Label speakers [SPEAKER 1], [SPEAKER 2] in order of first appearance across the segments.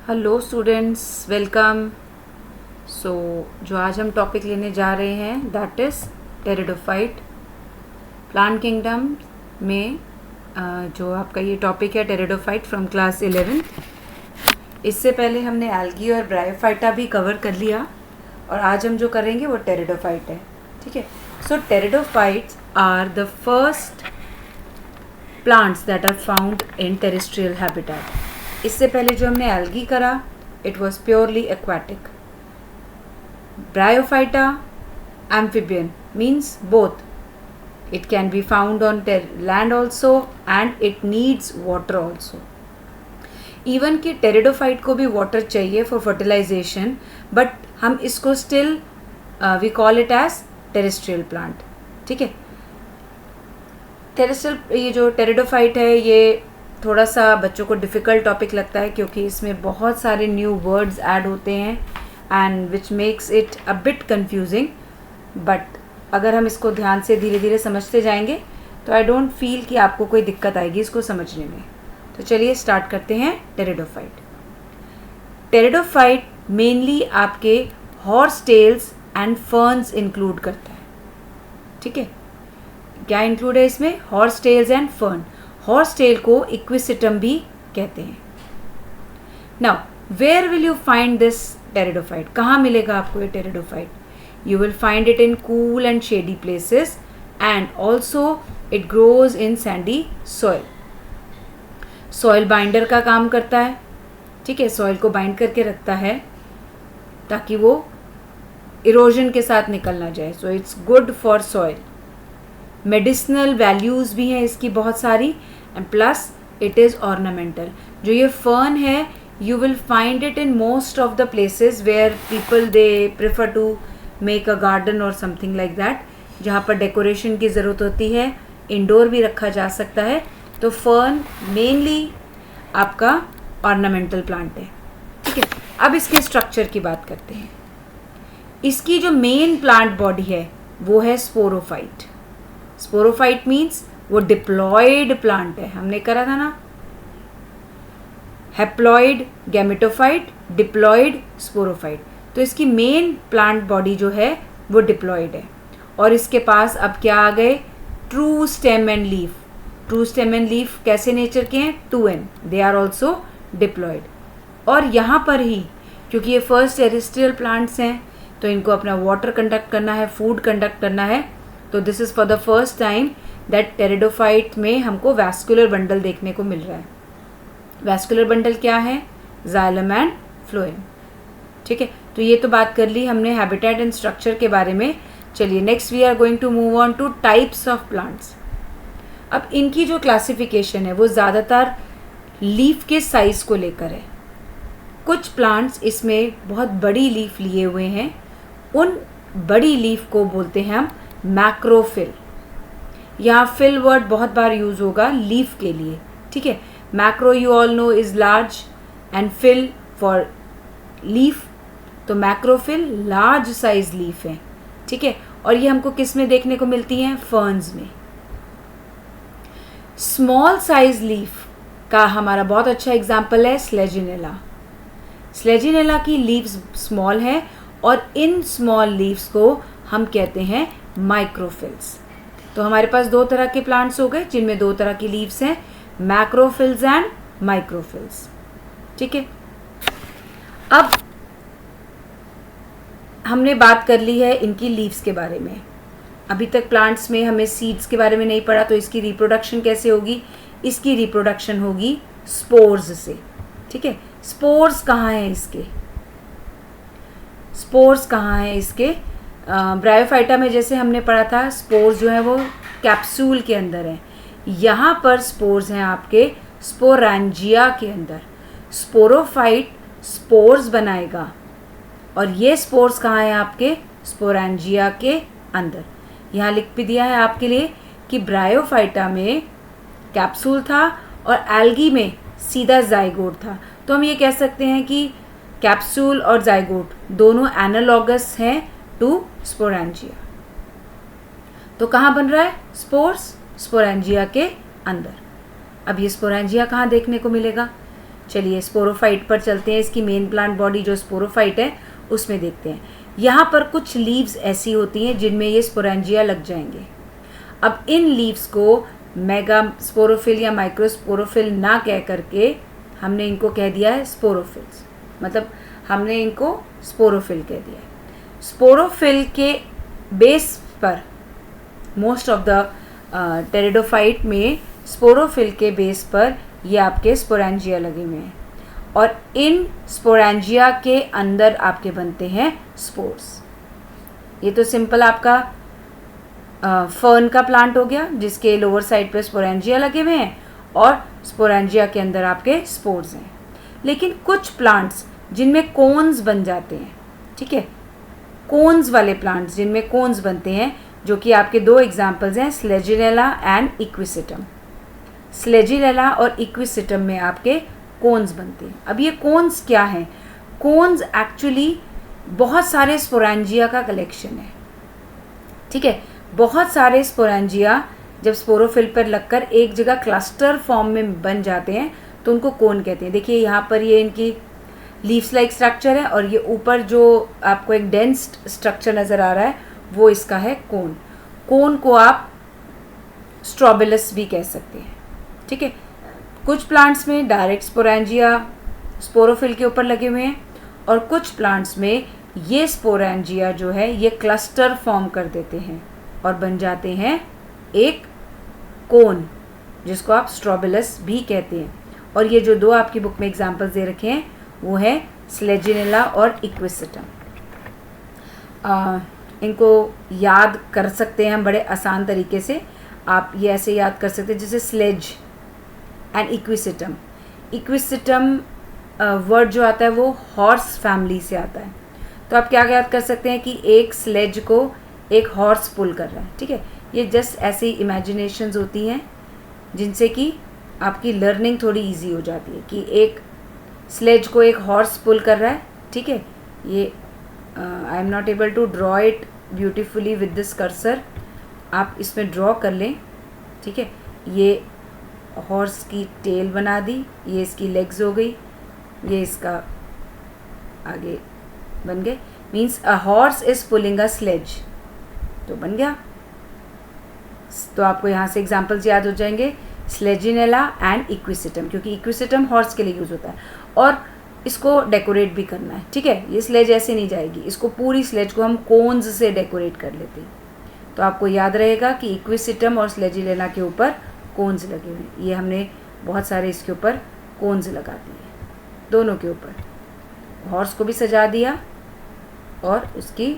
[SPEAKER 1] Hello students, welcome. जो आज हम टॉपिक लेने जा रहे हैं that is pteridophyte. Plant kingdom में जो आपका ये टॉपिक है टेरिडोफाइट फ्रॉम क्लास 11th। इससे पहले हमने एल्गी और ब्रायोफाइटा भी कवर कर लिया और आज हम जो करेंगे वो टेरिडोफाइट है। ठीक है। So pteridophytes are the first plants that are found in terrestrial habitat. इससे पहले जो हमने एल्गी करा it was purely aquatic. Bryophyta amphibian means both. It can be found on land also and it needs water also. Even कि pteridophyte को भी water चाहिए for fertilisation, but हम इसको still we call it as terrestrial plant. ठीक है। Terrestrial ये जो टेरिडोफाइट है ये थोड़ा सा बच्चों को डिफ़िकल्ट टॉपिक लगता है क्योंकि इसमें बहुत सारे न्यू वर्ड्स ऐड होते हैं and which makes it a bit confusing. But अगर हम इसको ध्यान से धीरे धीरे समझते जाएंगे तो आई डोंट फील कि आपको कोई दिक्कत आएगी इसको समझने में। तो चलिए स्टार्ट करते हैं टेरिडोफाइट। टेरिडोफाइट मेनली आपके horse tails and ferns include करता है। ठीक है। क्या इंक्लूड है इसमें? Horse tails and fern. Horse tail को इक्विसिटम भी कहते हैं। Now where will you find this pteridophyte? कहाँ मिलेगा आपको ये pteridophyte? You will find it in cool and shady places and also it grows in sandy soil. Soil binder का काम करता है। ठीक है। सॉइल को बाइंड करके रखता है ताकि वो इरोजन के साथ निकल ना जाए। So it's good for soil. Medicinal values भी हैं इसकी बहुत सारी and plus it is ornamental. जो ये फर्न है you will find it in most of the places where people they prefer to make a garden और समथिंग लाइक दैट, जहाँ पर डेकोरेशन की ज़रूरत होती है। इंडोर भी रखा जा सकता है। तो फर्न मेनली आपका ऑर्नामेंटल प्लांट है। ठीक है। अब इसके स्ट्रक्चर की बात करते हैं। इसकी जो मेन प्लांट बॉडी है वो है स्पोरोफाइट। स्पोरोफाइट मीन्स वो डिप्लॉयड प्लांट है। हमने करा था ना, हैप्लॉयड गैमेटोफाइट, डिप्लॉयड स्पोरोफाइट। तो इसकी मेन प्लांट बॉडी जो है वो डिप्लॉयड है और इसके पास अब क्या आ गए? True stem and leaf. True stem and leaf कैसे नेचर के हैं? 2n, they are also diploid. और यहाँ पर ही क्योंकि ये फर्स्ट टेरेस्ट्रियल प्लांट्स हैं तो इनको अपना वाटर कंडक्ट करना है, फूड कंडक्ट करना है। तो this is for the first time that pteridophyte में हमको वैस्कुलर बंडल देखने को मिल रहा है। वैस्कुलर बंडल क्या है? Xylem and phloem. ठीक है। तो ये तो बात कर ली हमने हैबिटेट एंड स्ट्रक्चर के बारे में। चलिए next we are going to move on to types of plants. अब इनकी जो क्लासिफिकेशन है वो ज़्यादातर लीफ के साइज़ को लेकर है। कुछ प्लांट्स इसमें बहुत बड़ी लीफ लिए हुए हैं, उन बड़ी लीफ को बोलते हैं हम मैक्रोफिल। यहाँ फिल वर्ड बहुत बार यूज़ होगा लीफ के लिए। ठीक है। Macro you all know is large and phyll for leaf. तो मैक्रोफिल लार्ज साइज लीफ है। ठीक है। और ये हमको किस में देखने को मिलती हैं? फर्न्स में। स्मॉल साइज लीफ का हमारा बहुत अच्छा एग्जाम्पल है स्लेजिनेला। स्लेजिनेला की लीव्स स्मॉल है और इन स्मॉल लीव्स को हम कहते हैं माइक्रोफिल्स। तो हमारे पास दो तरह के प्लांट्स हो गए जिनमें दो तरह की लीव्स हैं, मैक्रोफिल्स एंड माइक्रोफिल्स। ठीक है। अब हमने बात कर ली है इनकी लीव्स के बारे में। अभी तक प्लांट्स में हमें सीड्स के बारे में नहीं पढ़ा। तो इसकी रिप्रोडक्शन कैसे होगी? इसकी रिप्रोडक्शन होगी स्पोर्स से। ठीक है। स्पोर्स कहाँ हैं इसके? स्पोर्स कहाँ हैं इसके? ब्रायोफाइटा में जैसे हमने पढ़ा था स्पोर्स जो है वो कैप्सूल के अंदर है। यहाँ पर स्पोर्स हैं आपके स्पोरेंजिया के अंदर। स्पोरोफाइट स्पोर्स बनाएगा और ये स्पोर्स कहाँ हैं आपके? स्पोरेंजिया के अंदर। यहाँ लिख भी दिया है आपके लिए कि ब्रायोफाइटा में कैप्सूल था और एल्गी में सीधा जाइगोट था। तो हम ये कह सकते हैं कि कैप्सूल और जाइगोट दोनों एनालॉगस हैं टू स्पोरेंजिया। तो कहाँ बन रहा है स्पोर्स? स्पोरेंजिया के अंदर। अब ये स्पोरेंजिया कहाँ देखने को मिलेगा? चलिए स्पोरोफाइट पर चलते हैं, इसकी मेन प्लांट बॉडी जो स्पोरोफाइट है उसमें देखते हैं। यहाँ पर कुछ लीव्स ऐसी होती हैं जिनमें ये स्पोरेंजिया लग जाएंगे। अब इन लीव्स को मेगा स्पोरोफिल या माइक्रोस्पोरोफिल ना कह करके हमने इनको कह दिया है स्पोरोफिल्स, मतलब हमने इनको स्पोरोफिल कह दिया है। स्पोरोफिल के बेस पर मोस्ट ऑफ द टेरिडोफाइट में स्पोरोफिल के बेस पर ये आपके स्पोरेंजिया लगे हुए हैं और इन स्पोरेंजिया के अंदर आपके बनते हैं स्पोर्स। ये तो सिंपल आपका फर्न का प्लांट हो गया जिसके लोअर साइड पे स्पोरेंजिया लगे हुए हैं और स्पोरेंजिया के अंदर आपके स्पोर्स हैं। लेकिन कुछ प्लांट्स जिनमें कोन्स बन जाते हैं, ठीक है, कोन्स वाले प्लांट्स जिनमें कोन्स बनते हैं, जो कि आपके दो एग्जाम्पल्स हैं स्लेजिनेला एंड इक्विसिटम। स्लेजिनेला और इक्विसिटम में आपके कोन्स बनते हैं। अब ये कोन्स क्या हैं? कोन्स एक्चुअली बहुत सारे स्पोरेंजिया का कलेक्शन है, ठीक है। बहुत सारे स्पोरेंजिया जब स्पोरोफिल पर लगकर एक जगह क्लस्टर फॉर्म में बन जाते हैं तो उनको कोन कहते हैं। देखिए यहाँ पर ये इनकी लीव्स लाइक स्ट्रक्चर है और ये ऊपर जो आपको एक डेंस स्ट्रक्चर नज़र आ रहा है वो इसका है कोन। कोन को आप स्ट्रॉबिलस भी कह सकते हैं, ठीक है। कुछ प्लांट्स में डायरेक्ट स्पोरेंजिया स्पोरोफिल के ऊपर लगे हुए हैं और कुछ प्लांट्स में ये स्पोरेंजिया जो है ये क्लस्टर फॉर्म कर देते हैं और बन जाते हैं एक कोन, जिसको आप स्ट्रॉबिलस भी कहते हैं। और ये जो दो आपकी बुक में एग्जांपल्स दे रखे हैं वो है स्लेजिनेला और इक्विसिटम। इनको याद कर सकते हैं हम बड़े आसान तरीके से। आप ये ऐसे याद कर सकते हैं जैसे sledge and equisetum. Equisetum word जो आता है वो हॉर्स फैमिली से आता है। तो आप क्या याद कर सकते हैं कि एक स्लेज को एक हॉर्स पुल कर रहा है, ठीक है। ये जस्ट ऐसी इमेजिनेशंस होती हैं जिनसे कि आपकी लर्निंग थोड़ी इजी हो जाती है कि एक स्लेज को एक हॉर्स पुल कर रहा है, ठीक है। ये I am not able to draw it beautifully with this cursor, आप इसमें ड्रॉ कर लें, ठीक है। ये हॉर्स की टेल बना दी, ये इसकी लेग्स हो गई, ये इसका आगे बन गए। Means a horse is pulling a sledge, तो बन गया। तो आपको यहाँ से एग्जाम्पल्स याद हो जाएंगे स्लेजिनेला एंड इक्विसिटम, क्योंकि इक्विसिटम हॉर्स के लिए यूज़ होता है और इसको डेकोरेट भी करना है, ठीक है। ये स्लेज ऐसे नहीं जाएगी, इसको पूरी स्लेज को हम कोन्स से डेकोरेट कर लेते हैं। तो आपको याद रहेगा कि इक्विसिटम और स्लेजिनेला के ऊपर कोन्स लगे हुए हैं। ये हमने बहुत सारे इसके ऊपर कोन्स लगा दिए, दोनों के ऊपर। हॉर्स को भी सजा दिया और उसकी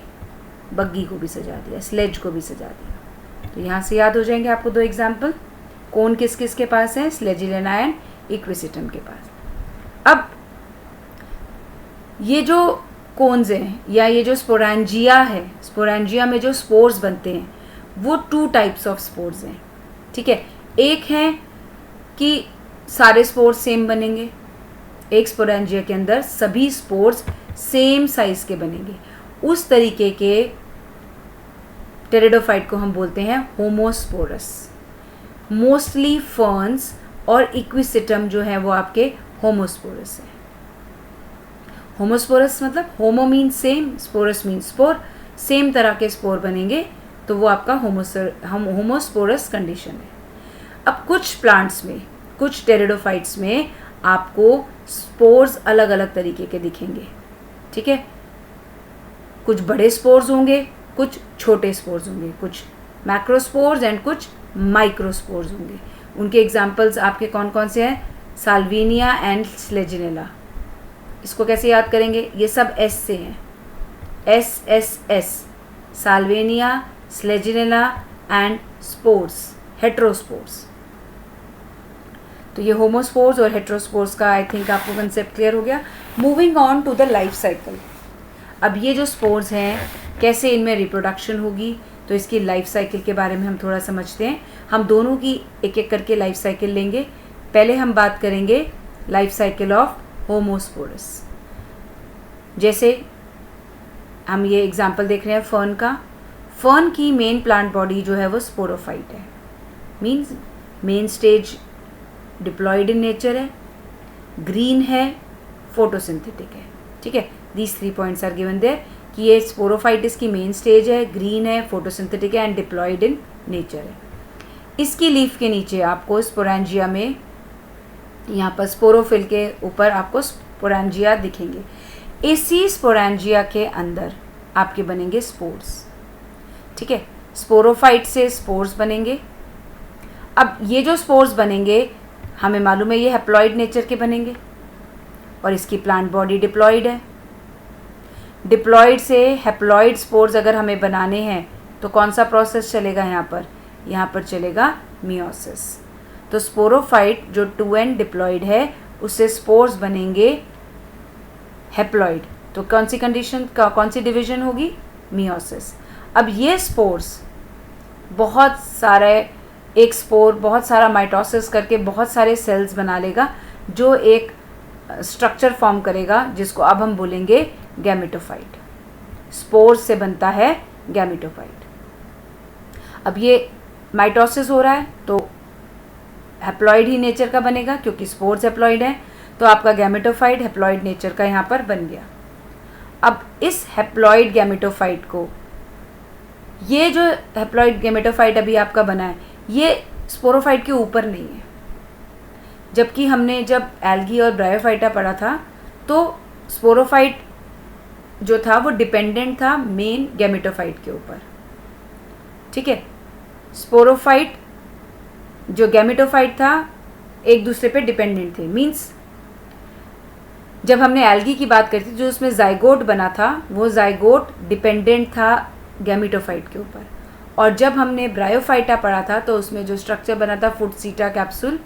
[SPEAKER 1] बग्गी को भी सजा दिया, स्लेज को भी सजा दिया। तो यहाँ से याद हो जाएंगे आपको दो एग्जाम्पल। कोन किस किस के पास है? स्लेजिनेला एंड इक्विसिटम के पास। अब ये जो कोन्स हैं या ये जो स्पोरेंजिया है, स्पोरेंजिया में जो स्पोर्स बनते हैं वो टू टाइप्स ऑफ स्पोर्स हैं, ठीक है। एक है कि सारे स्पोर्स सेम बनेंगे, एक स्पोरेंजिया के अंदर सभी स्पोर्स सेम साइज के बनेंगे। उस तरीके के टेरिडोफाइट को हम बोलते हैं होमोस्पोरस। मोस्टली फर्न्स और इक्विसिटम जो है वो आपके होमोस्पोरस है। होमोस्पोरस मतलब homo mean same, sporous mean spore, same तरह के स्पोर बनेंगे, तो वो आपका होमोस्पोरस कंडीशन है। अब कुछ प्लांट्स में, कुछ टेरिडोफाइट्स में आपको स्पोर्स अलग अलग तरीके के दिखेंगे, ठीक है। कुछ बड़े स्पोर्स होंगे, कुछ छोटे स्पोर्स होंगे, कुछ मैक्रोस्पोर्स एंड कुछ माइक्रोस्पोर्स होंगे। उनके एग्जाम्पल्स आपके कौन कौन से हैं? Salvinia and selaginella. इसको कैसे याद करेंगे? ये सब एस से हैं, S S S, salvinia, selaginella and spores, heterospores. तो ये होमोस्पोर्स और हेट्रोस्पोर्स का आई थिंक आपको कंसेप्ट क्लियर हो गया। Moving on to the life cycle. अब ये जो स्पोर्स हैं कैसे इनमें रिप्रोडक्शन होगी, तो इसकी लाइफ साइकिल के बारे में हम थोड़ा समझते हैं। हम दोनों की एक एक करके लाइफ साइकिल लेंगे। पहले हम बात करेंगे लाइफ साइकिल ऑफ होमोस्पोरस। जैसे हम ये एग्जांपल देख रहे हैं फर्न का। फर्न की मेन प्लांट बॉडी जो है वो स्पोरोफाइट है, means main stage diploid in nature है। ग्रीन है, फोटोसिंथेटिक है। ठीक है, these 3 points are given there कि ये स्पोरोफाइट इसकी मेन स्टेज है, ग्रीन है, फोटोसिंथेटिक है एंड डिप्लॉयड इन नेचर है। इसकी लीफ के नीचे आपको स्पोरेंजिया में, यहाँ पर स्पोरोफिल के ऊपर आपको स्पोरेंजिया दिखेंगे। इसी स्पोरेंजिया के अंदर आपके बनेंगे स्पोर्स। ठीक है, स्पोरोफाइट से स्पोर्स बनेंगे। अब ये जो स्पोर्स बनेंगे हमें मालूम है ये हैप्लॉइड नेचर के बनेंगे और इसकी प्लांट बॉडी डिप्लॉयड है। डिप्लॉयड से हैप्लॉइड स्पोर्स अगर हमें बनाने हैं तो कौन सा प्रोसेस चलेगा यहाँ पर चलेगा मियोसिस। तो स्पोरोफाइट जो 2n डिप्लॉयड है उससे स्पोर्स बनेंगे हैप्लॉइड। तो कौन सी कंडीशन का कौन सी डिवीजन होगी? मियोसिस। अब ये स्पोर्स बहुत सारे, एक स्पोर बहुत सारा माइटोसिस करके बहुत सारे सेल्स बना लेगा जो एक स्ट्रक्चर फॉर्म करेगा जिसको अब हम बोलेंगे गैमेटोफाइट। स्पोर्स से बनता है गैमेटोफाइट। अब ये माइटोसिस हो रहा है तो हैप्लॉइड ही नेचर का बनेगा क्योंकि स्पोर्स हैप्लॉइड है, तो आपका गैमेटोफाइट हैप्लॉइड नेचर का यहाँ पर बन गया। अब इस हैप्लॉइड गैमेटोफाइट को, ये जो हैप्लॉइड गैमेटोफाइट अभी आपका बना है ये स्पोरोफाइट के ऊपर नहीं है, जबकि हमने जब एल्गी और ब्रायोफाइटा पढ़ा था तो स्पोरोफाइट जो था वो डिपेंडेंट था मेन गैमेटोफाइट के ऊपर। ठीक है, स्पोरोफाइट जो गैमेटोफाइट था एक दूसरे पे डिपेंडेंट थे। मींस जब हमने एल्गी की बात करी थी जो उसमें जाइगोट बना था वो जाइगोट डिपेंडेंट था गैमेटोफाइट के ऊपर, और जब हमने ब्रायोफाइटा पढ़ा था तो उसमें जो स्ट्रक्चर बना था फुटसीटा कैप्सूल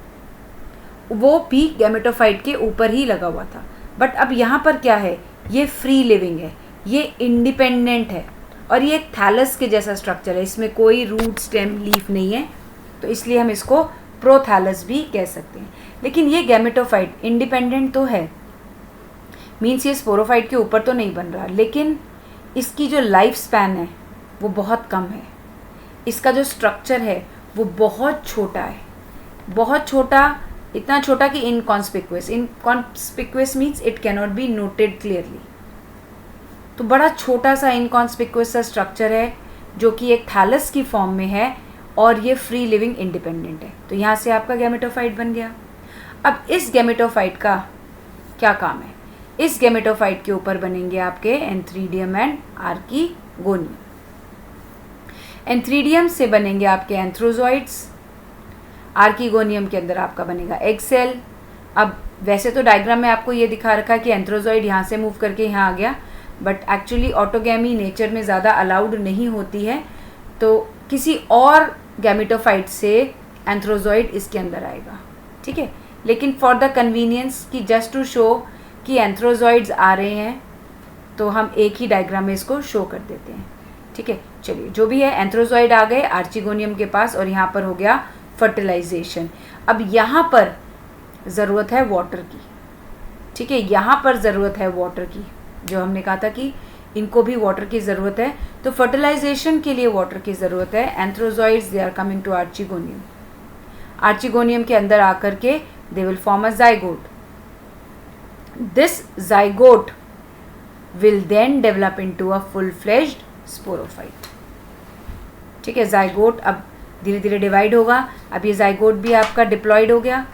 [SPEAKER 1] वो भी गैमेटोफाइट के ऊपर ही लगा हुआ था। बट अब यहाँ पर क्या है, ये फ्री लिविंग है, ये इंडिपेंडेंट है और ये एक थैलस के जैसा स्ट्रक्चर है, इसमें कोई रूट स्टेम लीफ नहीं है, तो इसलिए हम इसको प्रोथैलस भी कह सकते हैं। लेकिन ये गैमेटोफाइट इंडिपेंडेंट तो है, मीन्स ये स्पोरोफाइट के ऊपर तो नहीं बन रहा, लेकिन इसकी जो लाइफ स्पैन है वो बहुत कम है। इसका जो स्ट्रक्चर है वो बहुत छोटा है, बहुत छोटा, इतना छोटा कि inconspicuous. Inconspicuous means it cannot be noted clearly. तो बड़ा छोटा सा इनकॉन्स्पिक्युअस सा स्ट्रक्चर है जो कि एक थैलस की फॉर्म में है और ये फ्री लिविंग इंडिपेंडेंट है। तो यहाँ से आपका गैमेटोफाइट बन गया। अब इस गैमेटोफाइट का क्या काम है? इस गैमेटोफाइट के ऊपर बनेंगे आपके एंथ्रीडियम एंड आर्कीगोनियम। एंथ्रीडियम से बनेंगे आपके एंथ्रोजॉइड्स, आर्कीगोनियम के अंदर आपका बनेगा एग सेल। अब वैसे तो डायग्राम में आपको ये दिखा रखा है कि एंथ्रोजॉइड यहाँ से मूव करके यहाँ आ गया, बट एक्चुअली ऑटोगैमी नेचर में ज़्यादा अलाउड नहीं होती है, तो किसी और गैमेटोफाइट से एंथ्रोजॉइड इसके अंदर आएगा। ठीक है, लेकिन फॉर द कन्वीनियंस कि जस्ट टू शो कि एंथ्रोजॉइड्स आ रहे हैं तो हम एक ही डायग्राम में इसको शो कर देते हैं। ठीक है, चलिए जो भी है, एंथ्रोजॉइड आ गए आर्चीगोनियम के पास और यहाँ पर हो गया फर्टिलाइजेशन। अब यहाँ पर ज़रूरत है वाटर की। ठीक है, यहाँ पर ज़रूरत है वाटर की, जो हमने कहा था कि इनको भी वाटर की ज़रूरत है, तो फर्टिलाइजेशन के लिए वाटर की ज़रूरत है। Antherozoids they are coming to archegonium. Archegonium के अंदर आकर के they will form a zygote. This zygote will then develop into a full fledged sporophyte. ठीक है, जाइगोट अब धीरे धीरे डिवाइड होगा। अब ये जाइगोट भी आपका डिप्लॉयड हो गया।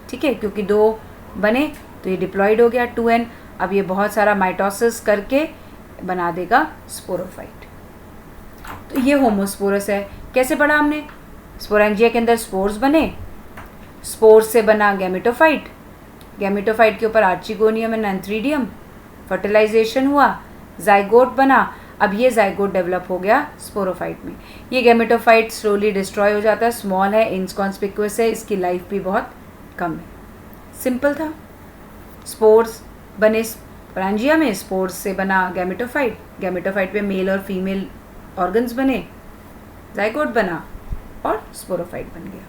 [SPEAKER 1] ठीक है, क्योंकि 2 बने तो ये डिप्लॉयड हो गया 2n। अब ये बहुत सारा माइटोसिस करके बना देगा स्पोरोफाइट। तो ये होमोस्पोरस है। कैसे पढ़ा हमने? स्पोरेंजिया के अंदर स्पोर्स बने, स्पोर्स से बना गैमेटोफाइट, गैमेटोफाइट के ऊपर आर्चीगोनियम एंड एंथ्रीडियम, फर्टिलाइजेशन हुआ, जाइगोट बना। अब ये जाइगोट डेवलप हो गया स्पोरोफाइट में। ये गैमेटोफाइट स्लोली डिस्ट्रॉय हो जाता है, स्मॉल है, इनकॉन्स्पिक्युअस है, इसकी लाइफ भी बहुत कम है। सिंपल था। स्पोर्स बने स्पोरेंजिया में, स्पोर्स से बना गैमेटोफाइट, गैमेटोफाइट पे मेल और फीमेल ऑर्गन्स बने, जाइगोट बना और स्पोरोफाइट बन गया।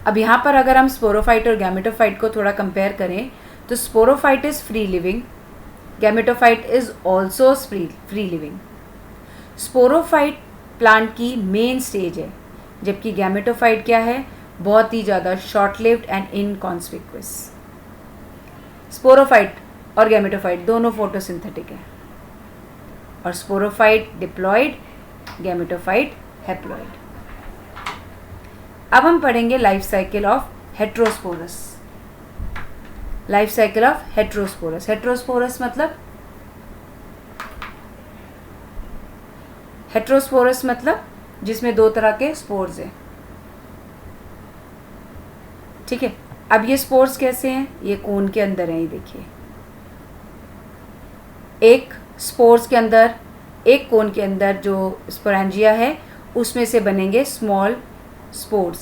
[SPEAKER 1] अब यहाँ पर अगर हम स्पोरोफाइट और गैमेटोफाइट को थोड़ा कंपेयर करें तो sporophyte is free living, gametophyte is also free living. Sporophyte plant की मेन स्टेज है, जबकि गैमेटोफाइट क्या है? बहुत ही ज़्यादा शॉर्ट लिव्ड एंड इनकॉन्स्पिक्युअस। स्पोरोफाइट और गैमेटोफाइट दोनों फोटोसिंथेटिक है, और स्पोरोफाइट डिप्लॉइड, गैमेटोफाइट हैप्लॉइड। अब हम पढ़ेंगे life cycle of heterosporous. Life cycle of heterosporous. Heterosporous मतलब जिसमें दो तरह के स्पोर्स हैं, ठीक है। अब ये स्पोर्स कैसे हैं? ये कोन के अंदर हैं, ये देखिए, एक स्पोर्स के अंदर, एक कोन के अंदर जो स्पोरेंजिया है उसमें से बनेंगे small spores.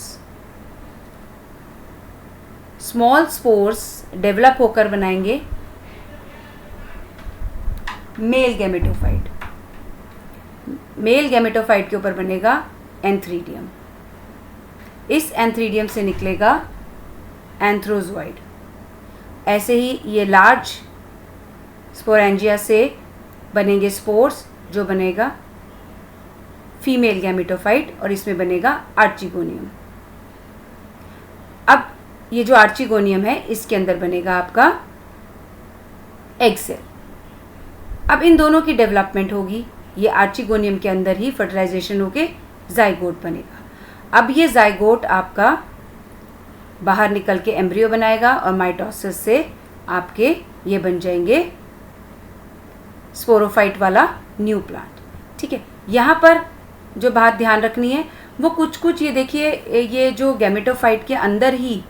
[SPEAKER 1] Small spores develop होकर बनाएंगे मेल गैमेटोफाइट। मेल गैमेटोफाइट के ऊपर बनेगा एंथ्रीडियम। इस एंथ्रीडियम से निकलेगा एंथ्रोजोइड। ऐसे ही ये लार्ज स्पोरेंजिया से बनेंगे स्पोर्स, जो बनेगा फीमेल गैमेटोफाइट, और इसमें बनेगा आर्चिगोनियम। अब ये जो आर्चिगोनियम है इसके अंदर बनेगा आपका एग सेल। अब इन दोनों की डेवलपमेंट होगी, ये आर्चिगोनियम के अंदर ही फर्टिलाइजेशन होके जाइगोट बनेगा। अब ये जाइगोट आपका बाहर निकल के एम्ब्रियो बनाएगा, और माइटोसिस से आपके ये बन जाएंगे स्पोरोफाइट वाला न्यू प्लांट, ठीक है। यहाँ पर जो बात ध्यान रखनी है वो कुछ ये देखिए, ये जो गैमेटोफाइट के अंदर ही,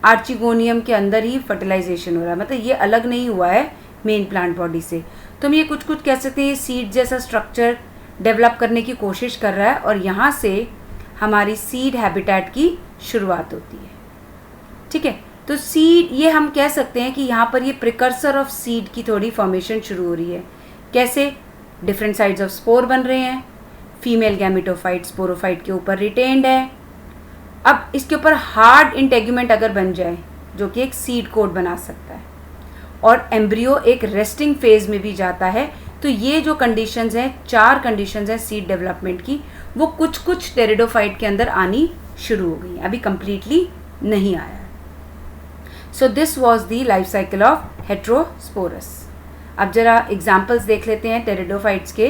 [SPEAKER 1] आर्चिगोनियम के अंदर ही फर्टिलाइजेशन हो रहा है, मतलब ये अलग नहीं हुआ है मेन प्लांट बॉडी से। तो हम ये कुछ कह सकते हैं सीड जैसा स्ट्रक्चर डेवलप करने की कोशिश कर रहा है, और यहाँ से हमारी सीड हैबिटेट की शुरुआत होती है, ठीक है। तो सीड, ये हम कह सकते हैं कि यहाँ पर ये प्रिकर्सर ऑफ सीड की थोड़ी फॉर्मेशन शुरू हो रही है। कैसे? डिफरेंट साइड्स ऑफ स्पोर बन रहे हैं, फीमेल गैमेटोफाइट स्पोरोफाइट के ऊपर रिटेन्ड है। अब इसके ऊपर हार्ड इंटेग्यूमेंट अगर बन जाए, जो कि एक सीड कोट बना सकता है, और एम्ब्रियो एक रेस्टिंग फेज में भी जाता है, तो ये जो कंडीशंस हैं, 4 कंडीशंस हैं सीड डेवलपमेंट की, वो कुछ टेरिडोफाइट के अंदर आनी शुरू हो गई, अभी कंप्लीटली नहीं आया। So this was the life cycle of heterosporous. अब जरा एग्जाम्पल्स देख लेते हैं टेरिडोफाइट्स के।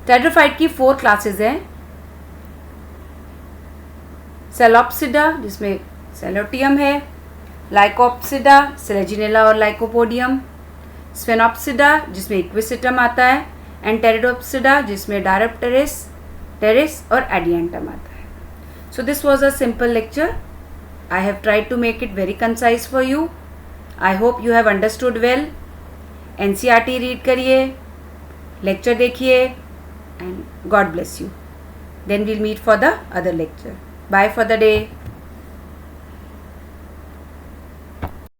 [SPEAKER 1] टेरिडोफाइट की 4 क्लासेस हैं। सेलोप्सिडा, जिसमें सेलोटियम है, लाइकोप्सिडा, सेलेजिनेला और लाइकोपोडियम, स्फेनोप्सिडा जिसमें इक्विसिटम आता है, एंड टेरिडोप्सिडा जिसमें डायरेप्टेरिस, टेरिस और एडियंटम आता है। So this was a simple lecture. I have tried to make it very concise for you. I hope you have understood well. NCERT read करिए, lecture देखिए, and God bless you. Then we'll meet for the other lecture. Bye for the day.